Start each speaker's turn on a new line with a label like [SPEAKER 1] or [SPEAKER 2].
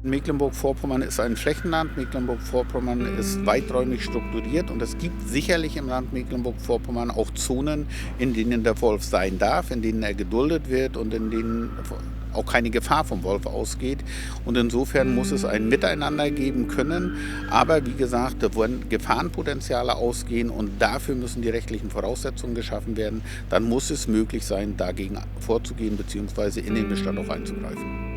[SPEAKER 1] Mecklenburg-Vorpommern ist ein Flächenland. Mecklenburg-Vorpommern ist weiträumig strukturiert und es gibt sicherlich im Land Mecklenburg-Vorpommern auch Zonen, in denen der Wolf sein darf, in denen er geduldet wird und in denen auch keine Gefahr vom Wolf ausgeht. Und insofern muss es ein Miteinander geben können. Aber wie gesagt, da wollen Gefahrenpotenziale ausgehen und dafür müssen die rechtlichen Voraussetzungen geschaffen werden. Dann muss es möglich sein, dagegen vorzugehen bzw. in den Bestand auch einzugreifen.